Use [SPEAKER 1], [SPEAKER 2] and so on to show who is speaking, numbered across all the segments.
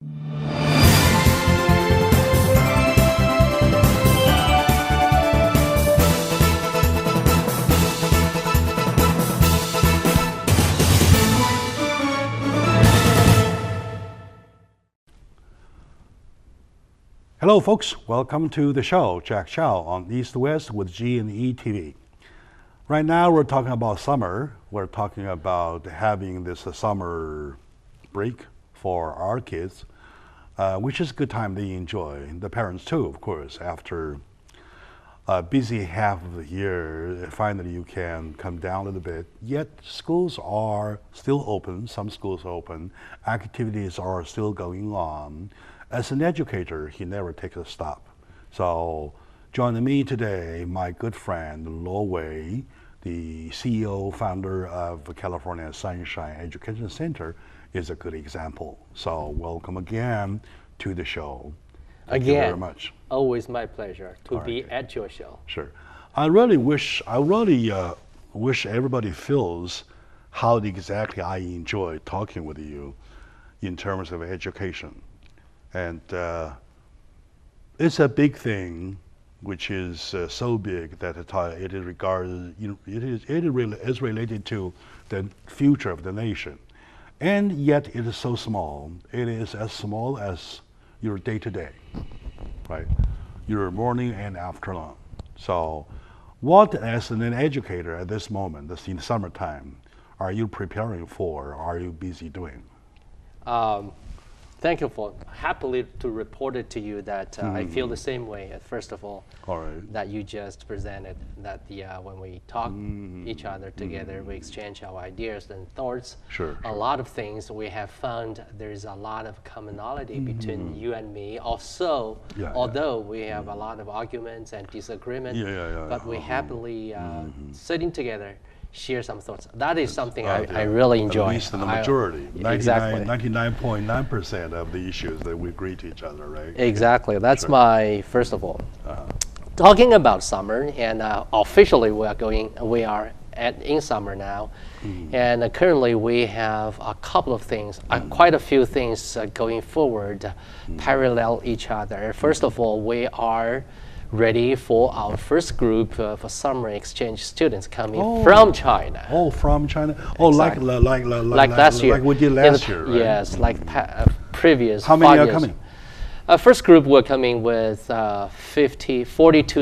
[SPEAKER 1] Hello folks, welcome to the show, Jack Chow on East West with G&E TV. Right now we're talking about summer. We're talking about having this summer break for our kids, which is a good time they enjoy. The parents too, of course, after a busy half of the year, finally you can come down a little bit. Yet schools are still open, some schools are open, activities are still going on. As an educator, he never takes a stop. So joining me today, my good friend, Lo Wei, the CEO, founder of California Sunshine Education Center, is a good example. So welcome again to the show. Thank you very much.
[SPEAKER 2] Always my pleasure to be at your show.
[SPEAKER 1] Sure. I really wish everybody feels how exactly I enjoy talking with you in terms of education. And it's a big thing, which is so big that it is regarded, it is related to the future of the nation. And yet it is so small. It is as small as your day-to-day, right? Your morning and afternoon. So what, as an educator at this moment, in the summertime, are you preparing for, are you busy doing?
[SPEAKER 2] Thank you for happily to report it to you that I feel the same way. First of all, that you just presented that when we talk each other together, we exchange our ideas and thoughts. A lot of things we have found there's a lot of commonality between you and me. Also, although we have a lot of arguments and disagreement, but we happily sitting together. Share some thoughts. That is something I really enjoy.
[SPEAKER 1] At least in the majority, 99.9% of the issues that we agree to each other, right?
[SPEAKER 2] Exactly. That's my first of all. Talking about summer, and officially we are in summer now, and currently we have a couple of things, quite a few things going forward, parallel each other. First of all, we are ready for our first group for summer exchange students coming from China.
[SPEAKER 1] Oh, from China. Oh, exactly. like
[SPEAKER 2] last year.
[SPEAKER 1] Like we did last year, right?
[SPEAKER 2] Yes, like previous.
[SPEAKER 1] How many are coming?
[SPEAKER 2] First group we're coming with 42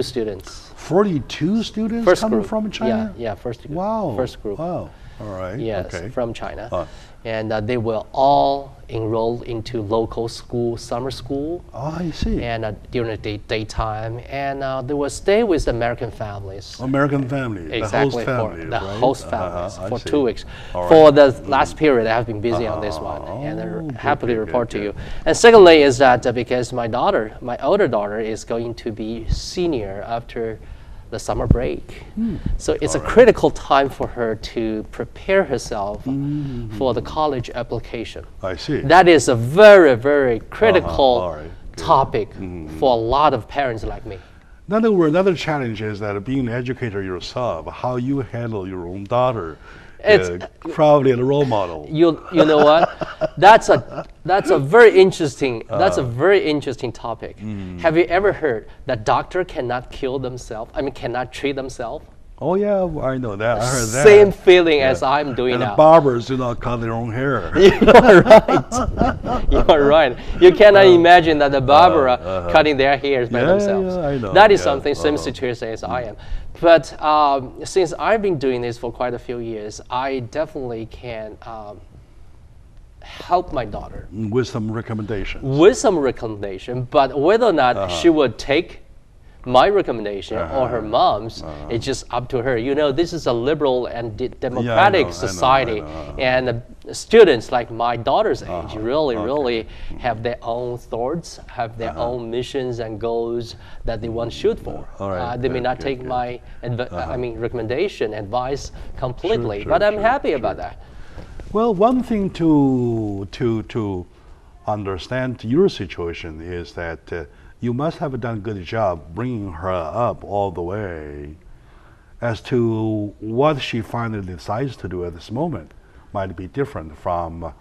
[SPEAKER 2] students.
[SPEAKER 1] 42 students
[SPEAKER 2] first
[SPEAKER 1] coming
[SPEAKER 2] group.
[SPEAKER 1] From China?
[SPEAKER 2] Yeah, first group.
[SPEAKER 1] Wow.
[SPEAKER 2] First group.
[SPEAKER 1] Wow. All right.
[SPEAKER 2] Yes,
[SPEAKER 1] okay.
[SPEAKER 2] from China. And they will all enroll into local school, summer school.
[SPEAKER 1] Oh, I see.
[SPEAKER 2] And during the daytime, and they will stay with American families.
[SPEAKER 1] American families,
[SPEAKER 2] exactly,
[SPEAKER 1] the host families,
[SPEAKER 2] the
[SPEAKER 1] right?
[SPEAKER 2] host families for 2 weeks.
[SPEAKER 1] Right.
[SPEAKER 2] For the last period, I have been busy on this one, and I happily report to you. And secondly is that because my older daughter is going to be senior after the summer break. So it's a critical time for her to prepare herself for the college application.
[SPEAKER 1] I see.
[SPEAKER 2] That is a very, very critical topic for a lot of parents like me.
[SPEAKER 1] Another challenge is that being an educator yourself, how you handle your own daughter.
[SPEAKER 2] It's
[SPEAKER 1] probably a role model.
[SPEAKER 2] You know what? That's a very interesting topic. Have you ever heard that doctor cannot kill themselves? I mean, cannot treat themselves?
[SPEAKER 1] Oh yeah, I know that. I heard that.
[SPEAKER 2] Same feeling as I'm doing
[SPEAKER 1] and
[SPEAKER 2] now.
[SPEAKER 1] The barbers do not cut their own hair.
[SPEAKER 2] You are right. You are right. You cannot imagine that the barber are cutting their hairs by themselves.
[SPEAKER 1] Yeah, I know.
[SPEAKER 2] That is something same situation as I am. But since I've been doing this for quite a few years, I definitely can help my daughter.
[SPEAKER 1] With some recommendations.
[SPEAKER 2] But whether or not she would take my recommendation or her mom's, it's just up to her. You know, this is a liberal and democratic society, and students like my daughter's age really have their own thoughts, have their own missions and goals that they want to shoot for. They may not take my recommendation, advice completely, but I'm happy about that.
[SPEAKER 1] Well, one thing to understand your situation is that you must have done a good job bringing her up all the way. As to what she finally decides to do at this moment might be different from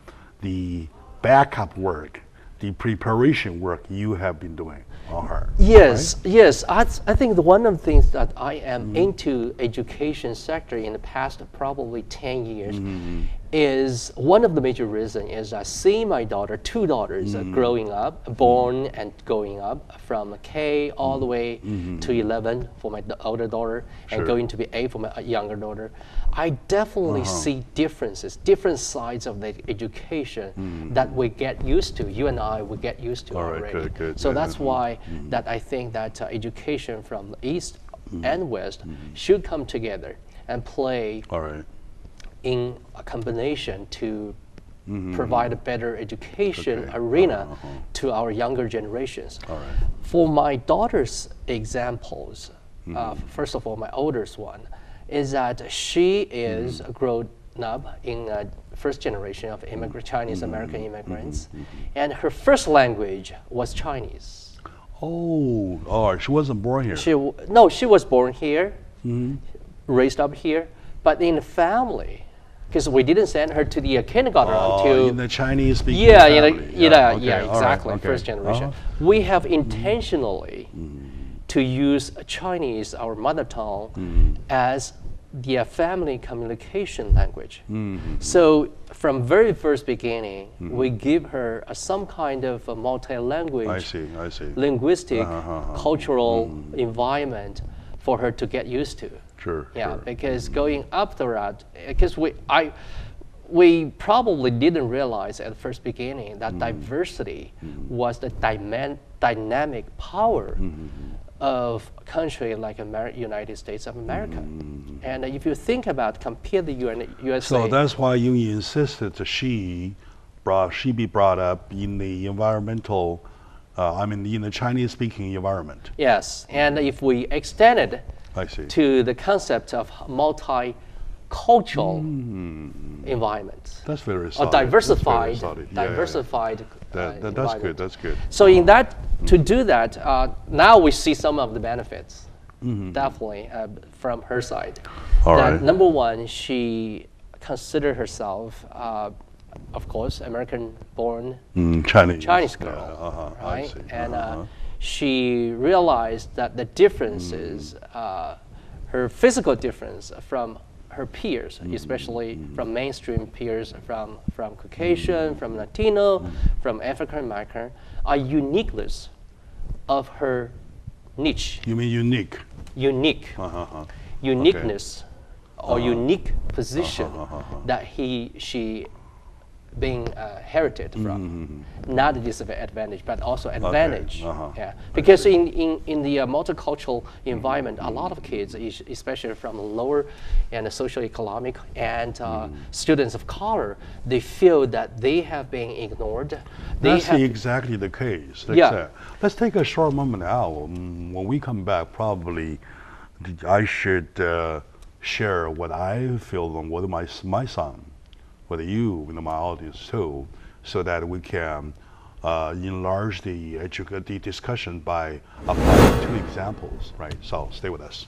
[SPEAKER 1] the backup work the preparation work you have been doing on her.
[SPEAKER 2] Yes,
[SPEAKER 1] right?
[SPEAKER 2] yes. I think one of the things that I am into education sector in the past probably 10 years is one of the major reasons is I see my daughter, two daughters growing up, born and going up from K all the way to 11 for my older daughter and going to be 8 for my younger daughter. I definitely see differences, different sides of the education that we get used to. You and I will get used to already.
[SPEAKER 1] Good.
[SPEAKER 2] So that's why that I think that education from the East and West should come together and play in a combination to provide a better education arena to our younger generations. For my daughter's examples, first of all, my oldest one, is that she is grown up in a first generation of Chinese American immigrants, and her first language was Chinese.
[SPEAKER 1] Oh, she wasn't born here.
[SPEAKER 2] She was born here, raised up here, but in the family, because we didn't send her to the kindergarten until
[SPEAKER 1] in the Chinese speaking family.
[SPEAKER 2] Exactly, first generation. We have intentionally to use Chinese, our mother tongue, as the family communication language. So from very first beginning, we give her some kind of a multi-language, linguistic, cultural environment for her to get used to.
[SPEAKER 1] Sure.
[SPEAKER 2] Because going up the route, because we probably didn't realize at the first beginning that diversity was the dynamic power of a country like United States of America. And if you think about, compare the USA.
[SPEAKER 1] So that's why you insisted that she be brought up in the environmental, in the Chinese-speaking environment.
[SPEAKER 2] Yes, and if we extend it to the concept of multicultural environment.
[SPEAKER 1] That's very solid.
[SPEAKER 2] Or diversified.
[SPEAKER 1] That's good. That's good.
[SPEAKER 2] So in that, to do that, now we see some of the benefits, definitely from her side. Number one, she considered herself, of course, American-born Chinese girl, right? And she realized that the differences, her physical difference from her peers, especially from mainstream peers, from Caucasian, from Latino, from African American, are uniqueness of her niche.
[SPEAKER 1] You mean unique?
[SPEAKER 2] Unique. Uniqueness or unique position that she being inherited from, not a disadvantage, but also advantage. Because in the multicultural environment, a lot of kids, especially from lower and socioeconomic and students of color, they feel that they have been ignored.
[SPEAKER 1] That's exactly the case. Let's take a short moment now. When we come back, probably I should share what I feel and what my son, with you in my audience too, so that we can enlarge the discussion by applying 2 examples, right? So stay with us.